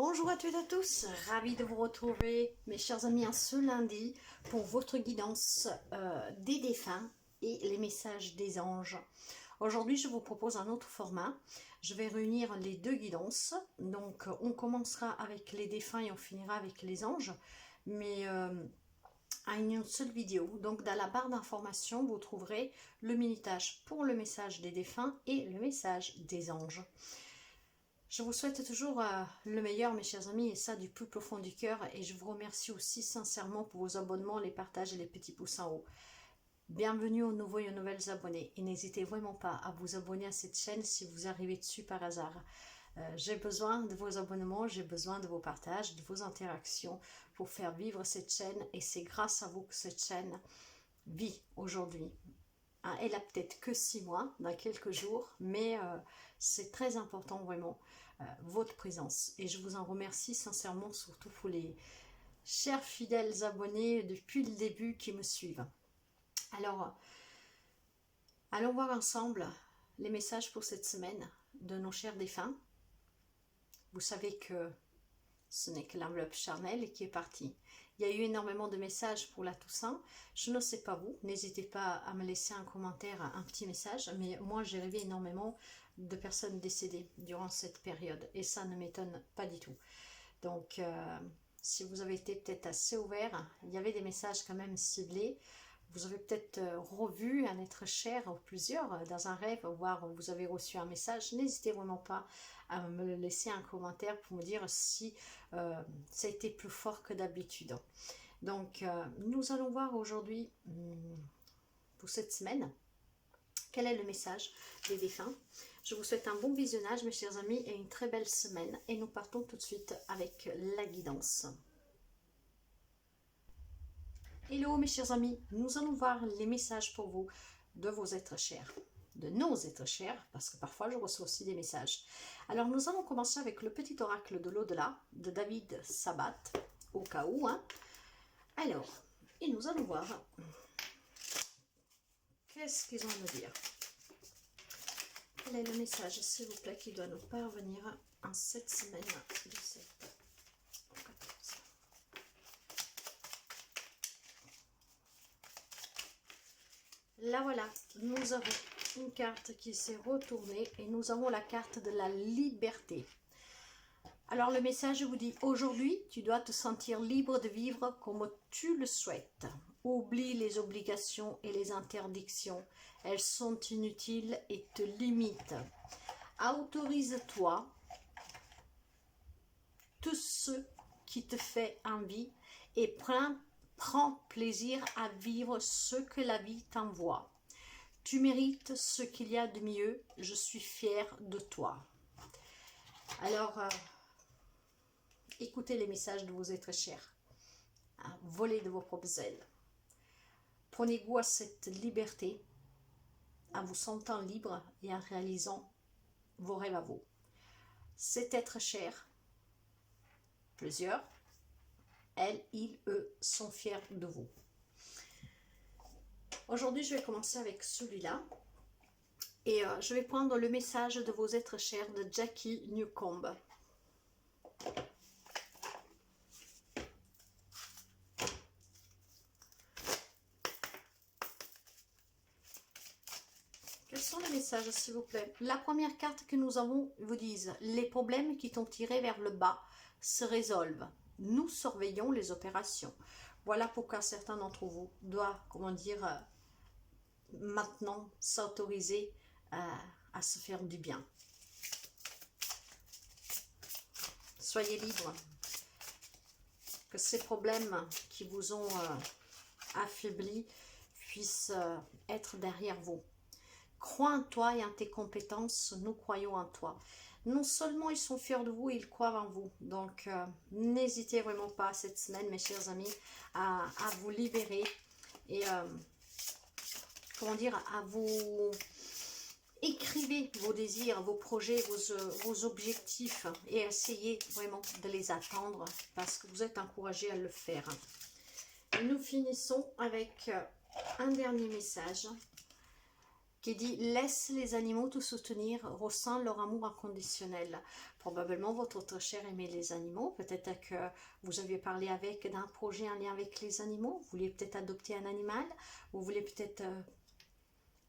Bonjour à toutes et à tous, ravi de vous retrouver mes chers amis ce lundi pour votre guidance des défunts et les messages des anges. Aujourd'hui je vous propose un autre format, je vais réunir les deux guidances, donc on commencera avec les défunts et on finira avec les anges, mais à une seule vidéo. Donc dans la barre d'information vous trouverez le minutage pour le message des défunts et le message des anges. Je vous souhaite toujours le meilleur mes chers amis et ça du plus profond du cœur et je vous remercie aussi sincèrement pour vos abonnements, les partages et les petits pouces en haut. Bienvenue aux nouveaux et aux nouvelles abonnés et n'hésitez vraiment pas à vous abonner à cette chaîne si vous arrivez dessus par hasard. J'ai besoin de vos abonnements, j'ai besoin de vos partages, de vos interactions pour faire vivre cette chaîne et c'est grâce à vous que cette chaîne vit aujourd'hui. Elle a peut-être que 6 mois, dans quelques jours, mais c'est très important vraiment, votre présence. Et je vous en remercie sincèrement, surtout pour les chers fidèles abonnés depuis le début qui me suivent. Alors, allons voir ensemble les messages pour cette semaine de nos chers défunts. Vous savez que ce n'est que l'enveloppe charnelle qui est partie. Il y a eu énormément de messages pour la Toussaint. Je ne sais pas vous, n'hésitez pas à me laisser un commentaire, un petit message. Mais moi, j'ai rêvé énormément de personnes décédées durant cette période. Et ça ne m'étonne pas du tout. Donc, si vous avez été peut-être assez ouvert, il y avait des messages quand même ciblés. Vous avez peut-être revu un être cher ou plusieurs dans un rêve, voire vous avez reçu un message. N'hésitez vraiment pas à me laisser un commentaire pour me dire si ça a été plus fort que d'habitude. Donc, nous allons voir aujourd'hui, pour cette semaine, quel est le message des défunts. Je vous souhaite un bon visionnage, mes chers amis, et une très belle semaine. Et nous partons tout de suite avec la guidance. Hello mes chers amis, nous allons voir les messages pour vous de vos êtres chers, de nos êtres chers, parce que parfois je reçois aussi des messages. Alors nous allons commencer avec le petit oracle de l'au-delà de David Sabat, au cas où. Alors, et nous allons voir qu'est-ce qu'ils ont à nous dire. Quel est le message, s'il vous plaît, qui doit nous parvenir en cette semaine du 7 au 14. Là voilà, nous avons une carte qui s'est retournée et nous avons la carte de la liberté. Alors le message vous dit, aujourd'hui tu dois te sentir libre de vivre comme tu le souhaites. Oublie les obligations et les interdictions, elles sont inutiles et te limitent. Autorise-toi tout ce qui te fait envie et prends plaisir à vivre ce que la vie t'envoie. Tu mérites ce qu'il y a de mieux. Je suis fière de toi. Alors, écoutez les messages de vos êtres chers. Volez de vos propres ailes. Prenez goût à cette liberté, en vous sentant libre et en réalisant vos rêves à vous. Cet être cher, plusieurs, elles, ils, eux, sont fiers de vous. Aujourd'hui, je vais commencer avec celui-là. Et je vais prendre le message de vos êtres chers de Jackie Newcomb. Quels sont les messages, s'il vous plaît? La première carte que nous avons vous dit, les problèmes qui t'ont tiré vers le bas se résolvent. Nous surveillons les opérations. Voilà pourquoi certains d'entre vous doivent, comment dire, maintenant s'autoriser à se faire du bien. Soyez libres. Que ces problèmes qui vous ont affaibli puissent être derrière vous. Crois en toi et en tes compétences, nous croyons en toi. Non seulement ils sont fiers de vous, ils croient en vous. Donc, n'hésitez vraiment pas cette semaine, mes chers amis, à vous libérer et, comment dire, à vous... Écrivez vos désirs, vos projets, vos objectifs et essayez vraiment de les atteindre parce que vous êtes encouragés à le faire. Et nous finissons avec un dernier message qui dit laisse les animaux te soutenir, ressens leur amour inconditionnel. Probablement votre autre cher aimait les animaux, peut-être que vous aviez parlé avec d'un projet en lien avec les animaux, vous voulez peut-être adopter un animal, vous voulez peut-être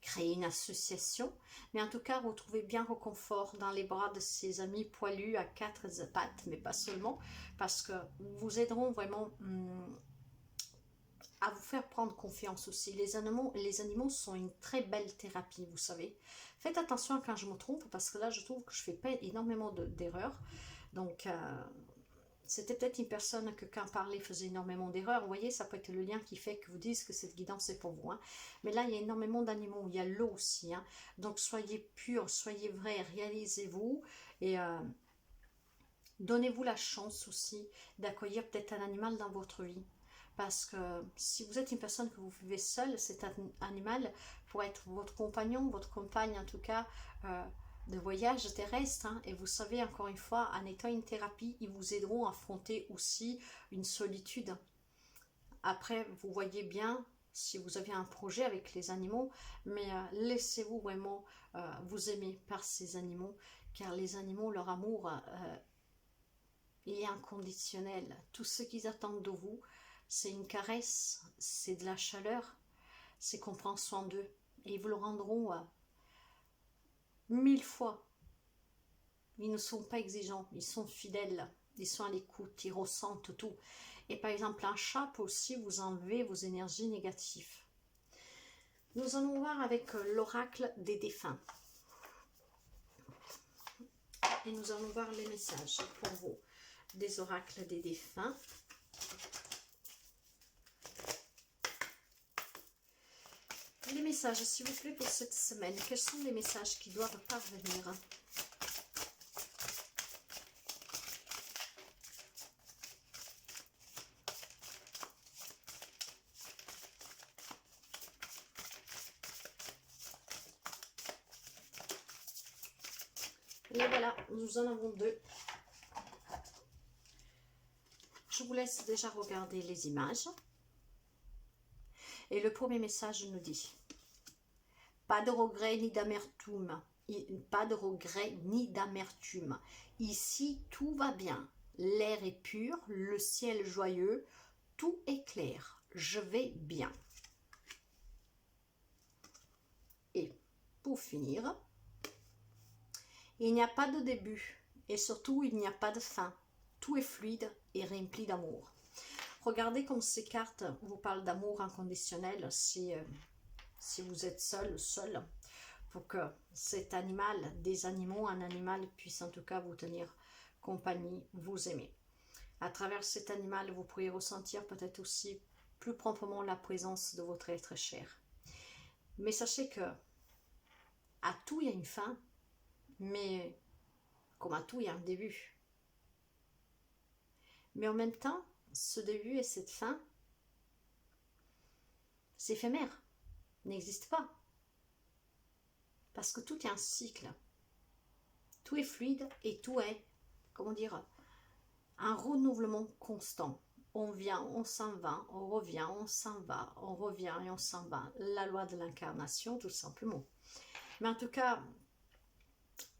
créer une association, mais en tout cas retrouvez bien réconfort dans les bras de ces amis poilus à quatre pattes, mais pas seulement, parce que vous aideront vraiment à vous faire prendre confiance aussi. Les animaux sont une très belle thérapie, vous savez. Faites attention quand je me trompe, parce que là, je trouve que je fais pas énormément d'erreurs. Donc, c'était peut-être une personne que quand parlait faisait énormément d'erreurs. Vous voyez, ça peut être le lien qui fait que vous dites que cette guidance est pour vous. Hein. Mais là, il y a énormément d'animaux. Il y a l'eau aussi. Hein. Donc, soyez purs, soyez vrais, réalisez-vous. Et donnez-vous la chance aussi d'accueillir peut-être un animal dans votre vie. Parce que si vous êtes une personne que vous vivez seule, cet animal pourrait être votre compagnon, votre compagne en tout cas, de voyage terrestre. Hein. Et vous savez, encore une fois, en étant une thérapie, ils vous aideront à affronter aussi une solitude. Après, vous voyez bien si vous avez un projet avec les animaux, mais laissez-vous vraiment vous aimer par ces animaux, car les animaux, leur amour est inconditionnel. Tout ce qu'ils attendent de vous, c'est une caresse, c'est de la chaleur, c'est qu'on prend soin d'eux. Et ils vous le rendront 1000 fois. Ils ne sont pas exigeants, ils sont fidèles, ils sont à l'écoute, ils ressentent tout. Et par exemple, un chat peut aussi vous enlever vos énergies négatives. Nous allons voir avec l'oracle des défunts. Et nous allons voir les messages pour vous des oracles des défunts. Les messages, s'il vous plaît, pour cette semaine. Quels sont les messages qui doivent parvenir? Et voilà, nous en avons deux. Je vous laisse déjà regarder les images. Et le premier message nous dit: pas de regret ni d'amertume. Pas de regret ni d'amertume. Ici, tout va bien. L'air est pur, le ciel joyeux, tout est clair. Je vais bien. Et pour finir, il n'y a pas de début et surtout il n'y a pas de fin. Tout est fluide et rempli d'amour. Regardez comme ces cartes vous parlent d'amour inconditionnel si vous êtes seul, pour que cet animal, des animaux, un animal puisse en tout cas vous tenir compagnie, vous aimer. À travers cet animal, vous pourriez ressentir peut-être aussi plus promptement la présence de votre être cher. Mais sachez que à tout il y a une fin, mais comme à tout il y a un début. Mais en même temps, ce début et cette fin, c'est éphémère, n'existe pas. Parce que tout est un cycle. Tout est fluide et tout est, comment dire, un renouvellement constant. On vient, on s'en va, on revient, on s'en va, on revient et on s'en va. La loi de l'incarnation, tout simplement. Mais en tout cas,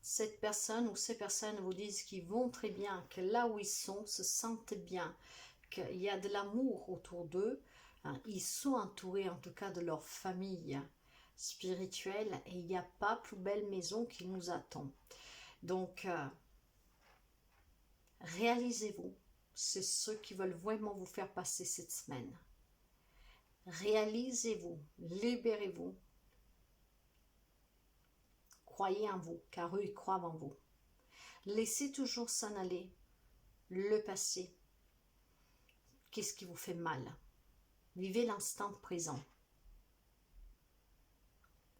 cette personne ou ces personnes vous disent qu'ils vont très bien, que là où ils sont, se sentent bien, qu'il y a de l'amour autour d'eux. Hein, ils sont entourés en tout cas de leur famille spirituelle et il n'y a pas plus belle maison qui nous attend. Donc, réalisez-vous, c'est ceux qui veulent vraiment vous faire passer cette semaine. Réalisez-vous, libérez-vous. Croyez en vous, car eux, ils croient en vous. Laissez toujours s'en aller, le passé. Qu'est-ce qui vous fait mal? Vivez l'instant présent.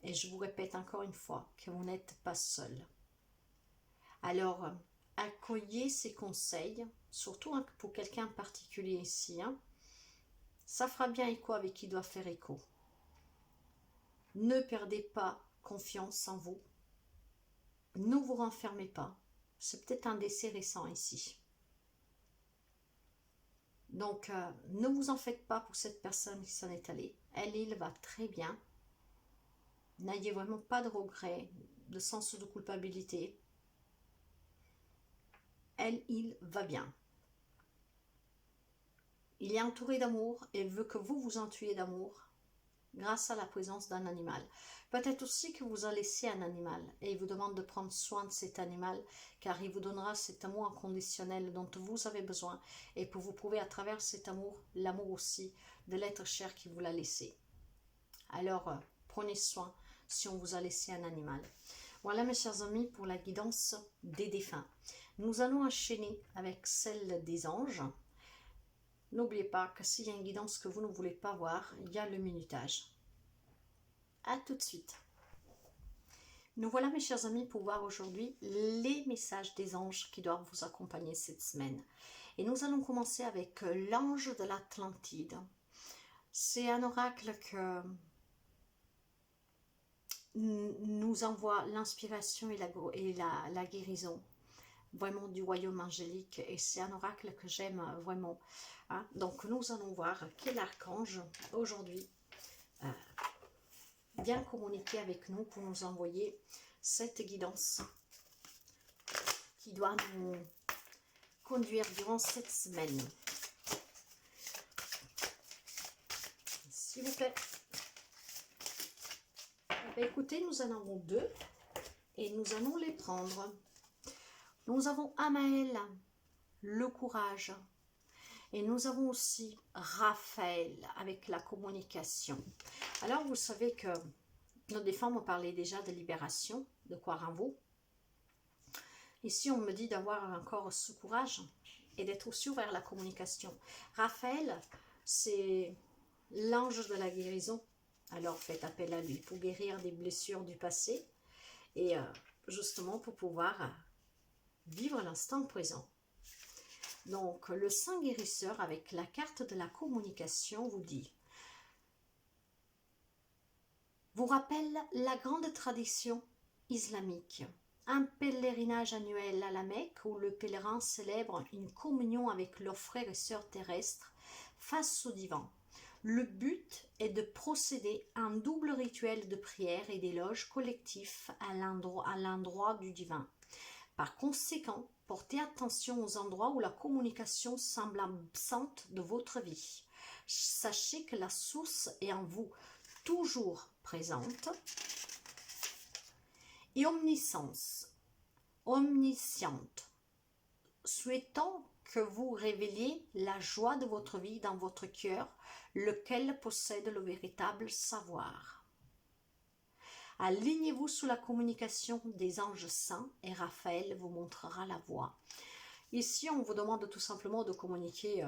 Et je vous répète encore une fois que vous n'êtes pas seul. Alors, accueillez ces conseils, surtout pour quelqu'un en particulier ici. Hein. Ça fera bien écho avec qui doit faire écho. Ne perdez pas confiance en vous. Ne vous renfermez pas. C'est peut-être un décès récent ici. Donc, ne vous en faites pas pour cette personne qui s'en est allée. Elle, il va très bien. N'ayez vraiment pas de regrets, de sens de culpabilité. Il va bien. Il est entouré d'amour et veut que vous vous entouriez d'amour grâce à la présence d'un animal. Peut-être aussi que vous a laissé un animal et il vous demande de prendre soin de cet animal car il vous donnera cet amour inconditionnel dont vous avez besoin et pour vous prouver à travers cet amour, l'amour aussi de l'être cher qui vous l'a laissé. Alors, prenez soin si on vous a laissé un animal. Voilà mes chers amis pour la guidance des défunts. Nous allons enchaîner avec celle des anges. N'oubliez pas que s'il y a une guidance que vous ne voulez pas voir, il y a le minutage. A tout de suite. Nous voilà mes chers amis pour voir aujourd'hui les messages des anges qui doivent vous accompagner cette semaine. Et nous allons commencer avec l'ange de l'Atlantide. C'est un oracle que nous envoie l'inspiration et la guérison vraiment du royaume angélique et c'est un oracle que j'aime vraiment. Hein. Donc nous allons voir quel archange aujourd'hui vient communiquer avec nous pour nous envoyer cette guidance qui doit nous conduire durant cette semaine. S'il vous plaît. Écoutez, nous en avons deux et nous allons les prendre. Nous avons Amaël, le courage. Et nous avons aussi Raphaël avec la communication. Alors, vous savez que nos défunts m'ont parlé déjà de libération, de croire en vous. Ici, on me dit d'avoir encore ce courage et d'être aussi ouvert à la communication. Raphaël, c'est l'ange de la guérison. Alors, faites appel à lui pour guérir des blessures du passé et justement pour pouvoir vivre l'instant présent. Donc, le saint guérisseur avec la carte de la communication vous dit, vous rappelle la grande tradition islamique, un pèlerinage annuel à la Mecque où le pèlerin célèbre une communion avec leurs frères et sœurs terrestres face au divin. Le but est de procéder à un double rituel de prière et d'éloge collectif à l'endroit du divin. Par conséquent, portez attention aux endroits où la communication semble absente de votre vie. Sachez que la source est en vous, toujours présente et omnisciente, souhaitant que vous révéliez la joie de votre vie dans votre cœur, lequel possède le véritable savoir. Alignez-vous sous la communication des anges saints et Raphaël vous montrera la voie. Ici, on vous demande tout simplement de communiquer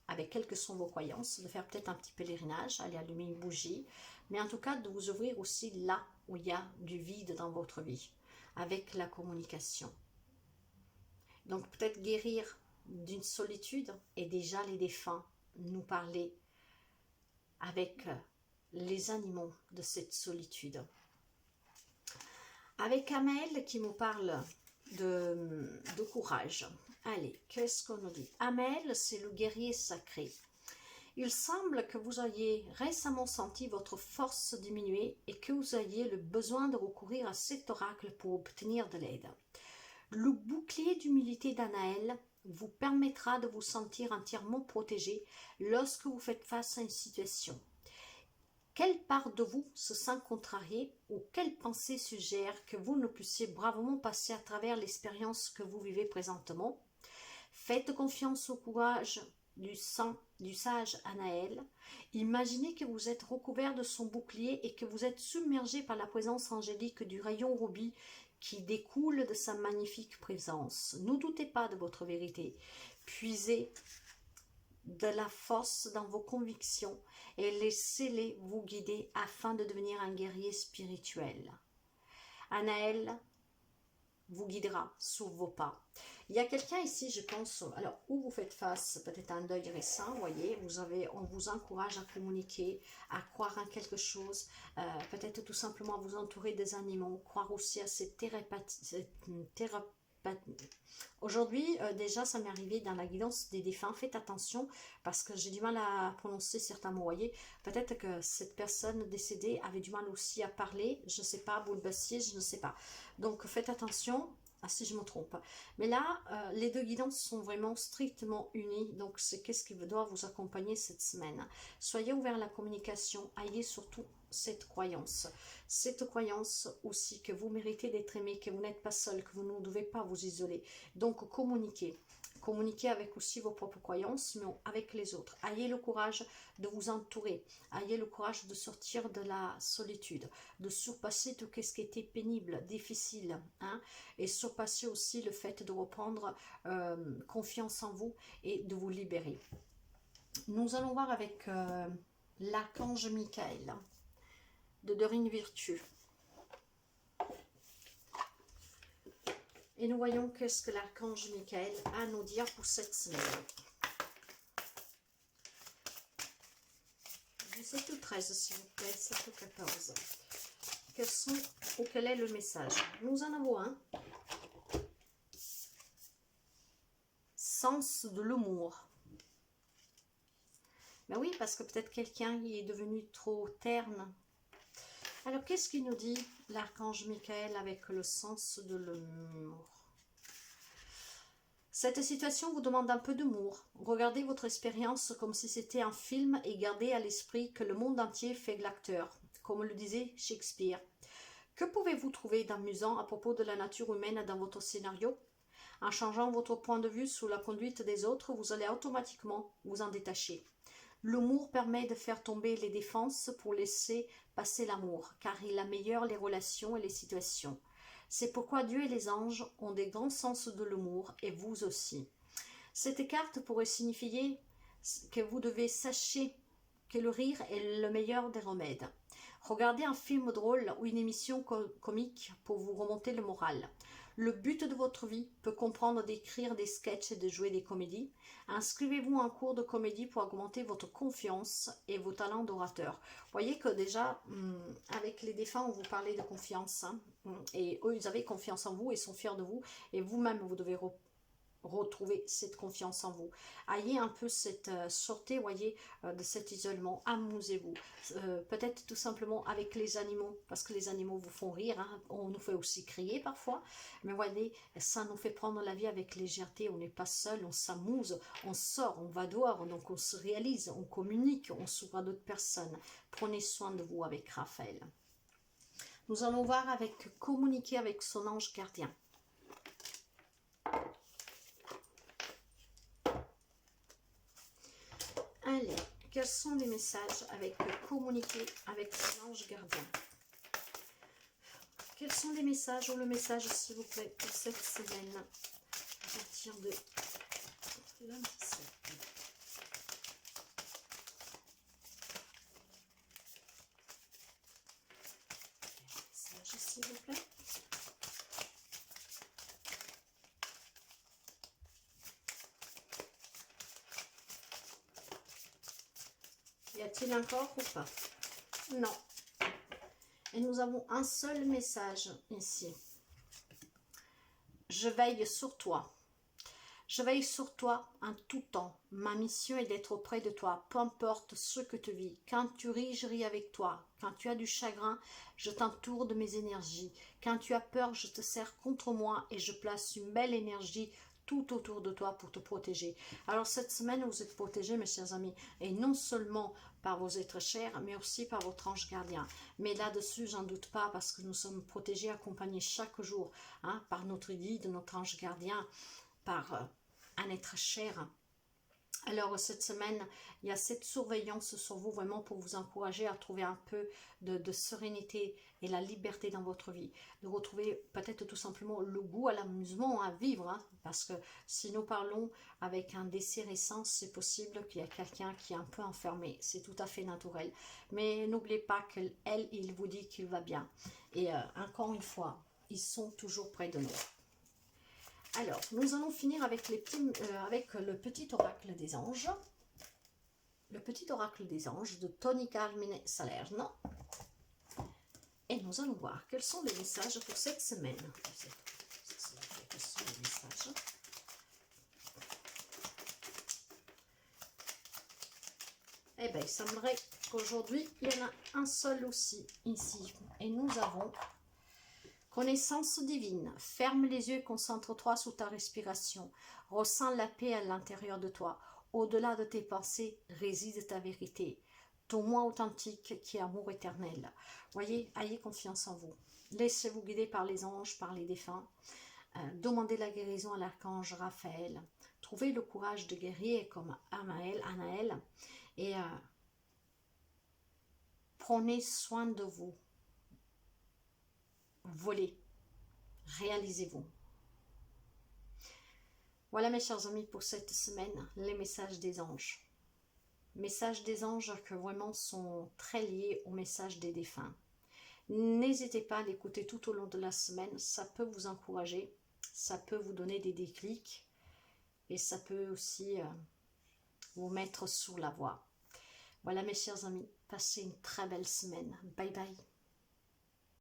avec quelles que sont vos croyances, de faire peut-être un petit pèlerinage, aller allumer une bougie, mais en tout cas de vous ouvrir aussi là où il y a du vide dans votre vie, avec la communication. Donc peut-être guérir d'une solitude et déjà les défunts nous parler avec les animaux de cette solitude. Avec Amaël qui nous parle de courage. Allez, qu'est-ce qu'on nous dit? Amaël, c'est le guerrier sacré. Il semble que vous ayez récemment senti votre force diminuer et que vous ayez le besoin de recourir à cet oracle pour obtenir de l'aide. Le bouclier d'humilité d'Anaël vous permettra de vous sentir entièrement protégé lorsque vous faites face à une situation. Quelle part de vous se sent contrariée ou quelle pensée suggère que vous ne puissiez bravement passer à travers l'expérience que vous vivez présentement? Faites confiance au courage du sage Anaël. Imaginez que vous êtes recouvert de son bouclier et que vous êtes submergé par la présence angélique du rayon rubis qui découle de sa magnifique présence. Ne doutez pas de votre vérité. Puisez de la force dans vos convictions et laissez-les vous guider afin de devenir un guerrier spirituel. Anaël vous guidera sur vos pas. Il y a quelqu'un ici, je pense, alors où vous faites face peut-être à un deuil récent, voyez, on vous encourage à communiquer, à croire en quelque chose, peut-être tout simplement à vous entourer des animaux, croire aussi à cette Aujourd'hui, déjà, ça m'est arrivé dans la guidance des défunts. Faites attention parce que j'ai du mal à prononcer certains mots. Voyez, peut-être que cette personne décédée avait du mal aussi à parler. Je ne sais pas, boulebessier, je ne sais pas. Donc, faites attention. Ah, si je me trompe. Mais là, les deux guidances sont vraiment strictement unies. Donc, c'est qu'est-ce qui doit vous accompagner cette semaine. Soyez ouvert à la communication. Ayez surtout cette croyance. Cette croyance aussi que vous méritez d'être aimé, que vous n'êtes pas seul, que vous ne devez pas vous isoler. Donc, communiquez. Communiquez avec aussi vos propres croyances, mais avec les autres. Ayez le courage de vous entourer. Ayez le courage de sortir de la solitude, de surpasser tout ce qui était pénible, difficile, hein, et surpasser aussi le fait de reprendre confiance en vous et de vous libérer. Nous allons voir avec l'archange Michael de Dorine Virtue. Et nous voyons qu'est-ce que l'archange Michael a à nous dire pour cette semaine. Du 7 au 13, s'il vous plaît, 7 au 14. Quel est le message? Nous en avons un. Sens de l'humour. Ben oui, parce que peut-être quelqu'un qui est devenu trop terne. Alors, qu'est-ce qu'il nous dit, l'archange Michael, avec le sens de l'humour? Cette situation vous demande un peu d'humour. Regardez votre expérience comme si c'était un film et gardez à l'esprit que le monde entier fait de l'acteur, comme le disait Shakespeare. Que pouvez-vous trouver d'amusant à propos de la nature humaine dans votre scénario? En changeant votre point de vue sous la conduite des autres, vous allez automatiquement vous en détacher. L'humour permet de faire tomber les défenses pour laisser passer l'amour, car il améliore les relations et les situations. C'est pourquoi Dieu et les anges ont des grands sens de l'humour, et vous aussi. Cette carte pourrait signifier que vous devez sachez que le rire est le meilleur des remèdes. Regardez un film drôle ou une émission comique pour vous remonter le moral. Le but de votre vie peut comprendre d'écrire des sketchs et de jouer des comédies. Inscrivez-vous à un cours de comédie pour augmenter votre confiance et vos talents d'orateur. Vous voyez que déjà, avec les défunts, on vous parlait de confiance. Hein, et eux, ils avaient confiance en vous et sont fiers de vous. Et vous-même, vous devez retrouver cette confiance en vous. Ayez un peu cette sortez, voyez, de cet isolement. Amusez-vous. Peut-être tout simplement avec les animaux, parce que les animaux vous font rire. Hein. On nous fait aussi crier parfois. Mais voyez, ça nous fait prendre la vie avec légèreté. On n'est pas seul, on s'amuse, on sort, on va dehors, donc on se réalise, on communique, on s'ouvre à d'autres personnes. Prenez soin de vous avec Raphaël. Nous allons voir avec communiquer avec son ange gardien. Allez, quels sont les messages avec communiquer avec l'ange gardien? Quels sont les messages ou le message, s'il vous plaît, pour cette semaine à partir de 27? Message, s'il vous plaît. Y a-t-il encore ou pas? Non. Et nous avons un seul message ici. Je veille sur toi. Je veille sur toi en tout temps. Ma mission est d'être auprès de toi, peu importe ce que tu vis. Quand tu ris, je ris avec toi. Quand tu as du chagrin, je t'entoure de mes énergies. Quand tu as peur, je te serre contre moi et je place une belle énergie tout autour de toi pour te protéger. Alors cette semaine, vous êtes protégés, mes chers amis, et non seulement par vos êtres chers, mais aussi par votre ange gardien. Mais là-dessus, j'en doute pas, parce que nous sommes protégés, accompagnés chaque jour, hein, par notre guide, notre ange gardien, par un être cher. Alors cette semaine, il y a cette surveillance sur vous vraiment pour vous encourager à trouver un peu de sérénité et la liberté dans votre vie. De retrouver peut-être tout simplement le goût à l'amusement, à vivre. Hein, parce que si nous parlons avec un décès récent, c'est possible qu'il y a quelqu'un qui est un peu enfermé. C'est tout à fait naturel. Mais n'oubliez pas qu'elle, il vous dit qu'il va bien. Et encore une fois, ils sont toujours près de nous. Alors, nous allons finir avec, avec le petit oracle des anges. Le petit oracle des anges de Tony Carmine Salerno. Et nous allons voir quels sont les messages pour cette semaine. que sont les messages. Eh bien, il semblerait qu'aujourd'hui, il y en a un seul aussi ici. Et nous avons connaissance divine. Ferme les yeux et concentre-toi sur ta respiration. Ressens la paix à l'intérieur de toi. Au-delà de tes pensées réside ta vérité. Ton moi authentique qui est amour éternel. Voyez, ayez confiance en vous. Laissez-vous guider par les anges, par les défunts. Demandez la guérison à l'archange Raphaël. Trouvez le courage de guerrier comme Anaël. Et prenez soin de vous. Volez. Réalisez-vous. Voilà mes chers amis pour cette semaine, les messages des anges. Messages des anges que vraiment sont très liés au message des défunts. N'hésitez pas à l'écouter tout au long de la semaine, ça peut vous encourager, ça peut vous donner des déclics et ça peut aussi vous mettre sur la voie. Voilà mes chers amis, passez une très belle semaine. Bye bye.